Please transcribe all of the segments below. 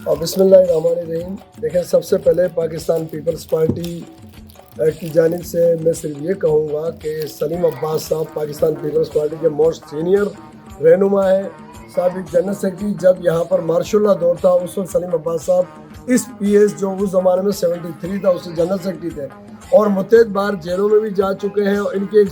اور بسم اللہ الرحمن الرحیم. دیکھیں سب سے پہلے پاکستان پیپلز پارٹی کی جانب سے میں صرف یہ کہوں گا کہ سلیم عباس صاحب پاکستان پیپلز پارٹی کے موسٹ سینئر رہنما ہیں. سابق جنرل سیکرٹری جب یہاں پر مارشاء اللہ دور تھا اس وقت سلیم عباس صاحب اس پی ایس جو اس زمانے میں 73 تھا اس سے جنرل سیکرٹری تھے اور متعدد بار جیلوں میں بھی جا چکے ہیں. اور ان کی ایک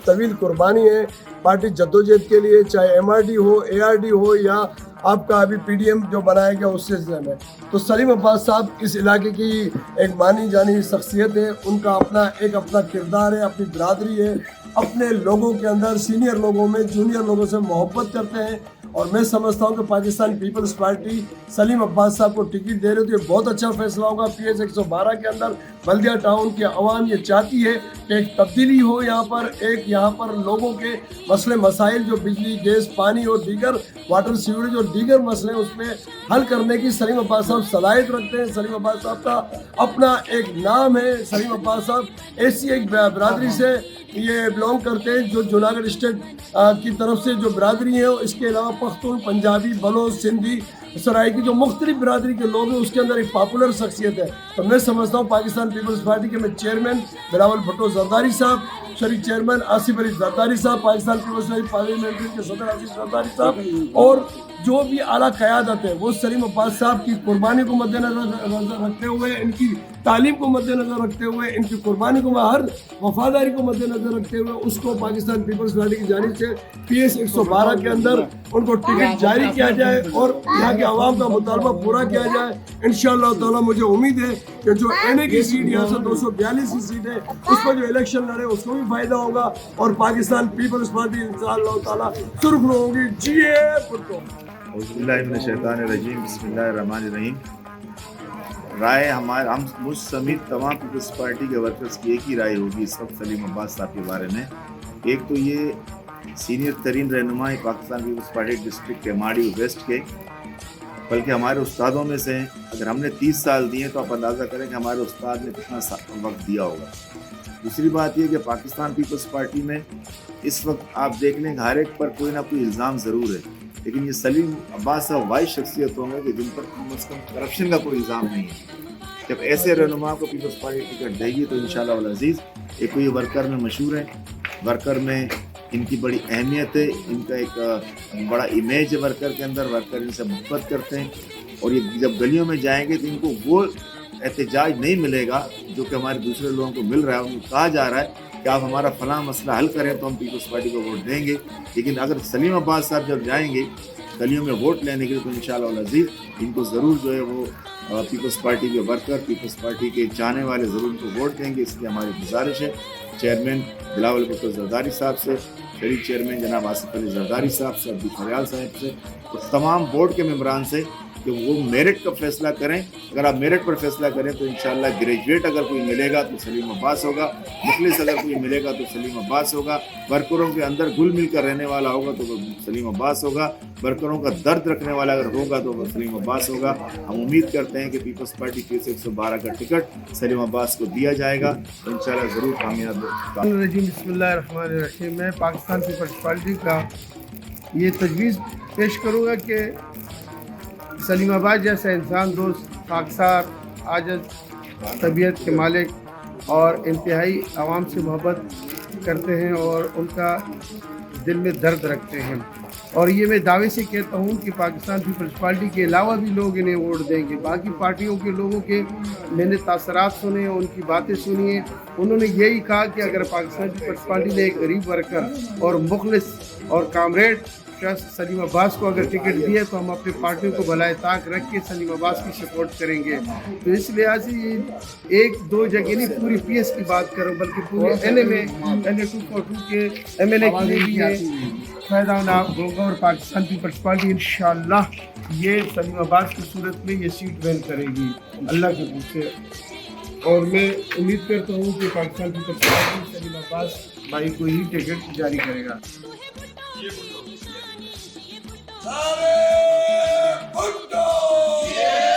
طویل قربانی ہے پارٹی جدوجہد کے لیے, چاہے ایم آر ڈی ہو, اے آر ڈی ہو یا آپ کا ابھی پی ڈی ایم جو بنایا گیا اس سلسلے میں. تو سلیم عباس صاحب اس علاقے کی ایک مانی جانی شخصیت ہے. ان کا اپنا کردار ہے, اپنی برادری ہے, اپنے لوگوں کے اندر سینئر لوگوں میں جونیئر لوگوں سے محبت کرتے ہیں. اور میں سمجھتا ہوں کہ پاکستان پیپلز پارٹی سلیم عباس صاحب کو ٹکٹ دے رہی تو یہ بہت اچھا فیصلہ ہوگا. پی ایس 112 کے اندر بلدیہ ٹاؤن کی عوام یہ چاہتی ہے کہ ایک تبدیلی ہو یہاں پر لوگوں کے مسئلے مسائل جو بجلی, گیس, پانی اور دیگر واٹر سیوریج اور دیگر مسئلے اس میں حل کرنے کی سلیم عباس صاحب صلاحیت رکھتے ہیں. سلیم عباس صاحب کا اپنا ایک نام ہے. سلیم عباس صاحب ایسی ایک برادری سے یہ بلونگ کرتے ہیں جو جوناگڑھ اسٹیٹ کی طرف سے جو برادری ہے. اس کے علاوہ پختون, پنجابی, بلوچ, سندھی, سرائکی جو مختلف برادری کے لوگ ہیں اس کے اندر ایک پاپولر شخصیت ہے. تو میں سمجھتا ہوں پاکستان پیپلز پارٹی کے میں چیئرمین بلاول بھٹو زرداری صاحب, شریک چیئرمین آصف علی زرداری صاحب, پاکستان پیپلز پارٹی پارلیمنٹ کے صدر عزیز زرداری صاحب اور جو بھی اعلیٰ قیادت ہے وہ سلیم عباس صاحب کی قربانی کو مد نظر رکھتے ہوئے, ان کی تعلیم کو مد نظر رکھتے ہوئے, ان کی قربانی کو ہر وفاداری کو مد نظر رکھتے ہوئے اس کو پاکستان پیپلز پارٹی کی جانب سے پی ایس 112 کے اندر ان کو ٹکٹ جاری کیا جائے اور یہاں کے عوام کا مطالبہ پورا کیا جائے. انشاءاللہ تعالیٰ مجھے امید ہے کہ جو این اے کی سیٹ یہاں سے 242 کی سیٹ ہے اس پر جو الیکشن لڑے اس کو بھی فائدہ ہوگا اور پاکستان پیپلز پارٹی انشاءاللہ تعالیٰ سرخرو ہوگی. جی بھٹو. اعوذ باللہ من الشیطان الرجیم. بسم اللہ الرحمن الرحیم. رائے ہم مجھ سمیت تمام پیپلز پارٹی کے ورکرز کی ایک ہی رائے ہوگی اس وقت سلیم عباس صاحب کے بارے میں. ایک تو یہ سینئر ترین رہنما پاکستان پیپلز پارٹی ڈسٹرکٹ کے ماڑی ویسٹ کے, بلکہ ہمارے استادوں میں سے. اگر ہم نے 30 سال دیے تو آپ اندازہ کریں کہ ہمارے استاد نے کتنا وقت دیا ہوگا. دوسری بات یہ کہ پاکستان پیپلز پارٹی میں اس وقت آپ دیکھ لیں کہ ہر ایک پر کوئی نہ کوئی الزام ضرور ہے, لیکن یہ سلیم عباس صاحب واحد شخصیت ہوں گے کہ جن پر کم از کم کرپشن کا کوئی الزام نہیں ہے. جب ایسے رہنما کو پیپلز پارٹی ٹکٹ دے گی تو انشاءاللہ العزیز ایک تو یہ ورکر میں مشہور ہیں, ورکر میں ان کی بڑی اہمیت ہے, ان کا ایک بڑا امیج ہے ورکر کے اندر, ورکر ان سے محبت کرتے ہیں. اور یہ جب گلیوں میں جائیں گے تو ان کو وہ احتجاج نہیں ملے گا جو کہ ہمارے دوسرے لوگوں کو مل رہا ہے. ان کو کہا جا رہا ہے کہ آپ ہمارا فلاں مسئلہ حل کریں تو ہم پیپلز پارٹی کو ووٹ دیں گے. لیکن اگر سلیم عباس صاحب جب جائیں گے گلیوں میں ووٹ لینے کے لیے تو انشاءاللہ العزیز ان کو ضرور جو ہے وہ پیپلز پارٹی کے ورکر, پیپلز پارٹی کے چاہنے والے ضرور ان کو ووٹ دیں گے. اس لیے ہماری گزارش ہے چیئرمین بلاول بھٹو زرداری صاحب سے, شریک چیئرمین جناب آصف علی زرداری صاحب سے, عبد الخیال صاحب سے اور تمام بورڈ کے ممبران سے کہ وہ میرٹ کا فیصلہ کریں. اگر آپ میرٹ پر فیصلہ کریں تو انشاءاللہ گریجویٹ اگر کوئی ملے گا تو سلیم عباس ہوگا, مخلص اگر کوئی ملے گا تو سلیم عباس ہوگا, ورکروں کے اندر گل مل کر رہنے والا ہوگا تو وہ سلیم عباس ہوگا, ورکروں کا درد رکھنے والا اگر ہوگا تو وہ سلیم عباس ہوگا. ہم امید کرتے ہیں کہ پیپلز پارٹی کی 112 کا ٹکٹ سلیم عباس کو دیا جائے گا تو انشاءاللہ ضرور کامیاب ہوگا. بسم اللہ الرحمن الرحیم. میں پاکستان پیپلز پارٹی کا یہ تجویز پیش کروں گا کہ سلیم عباس جیسا انسان دوست, خاکسار, عاجز طبیعت کے مالک اور انتہائی عوام سے محبت کرتے ہیں اور ان کا دل میں درد رکھتے ہیں. اور یہ میں دعوے سے کہتا ہوں کہ پاکستان پیپلز پارٹی کے علاوہ بھی لوگ انہیں ووٹ دیں گے. باقی پارٹیوں کے لوگوں کے میں نے تاثرات سنے, ان کی باتیں سنی ہیں. انہوں نے یہی کہا کہ اگر پاکستان پیپلز پارٹی نے ایک غریب ورکر اور مخلص اور کامریڈ سلیم عباس کو اگر ٹکٹ دیے تو ہم اپنی پارٹیوں کو بلائے طاق رکھ کے سلیم عباس کی سپورٹ کریں گے. تو اس لحاظ سے ایک دو جگہ نہیں پوری پی ایس کی بات کروں بلکہ پورے این اے میں این اے 242 کے ایم این اے کے لیے بھی یہ فائدہ ہوگا. اور پاکستان پیپلز پارٹی انشاءاللہ یہ سلیم عباس کی صورت میں یہ سیٹ وین کرے گی اللہ کے پوچھے. اور میں امید کرتا ہوں کہ پاکستان پیپلز پارٹی سلیم عباس بھائی کو ہی ٹکٹ جاری کرے گا. Sale Punto! Yeah!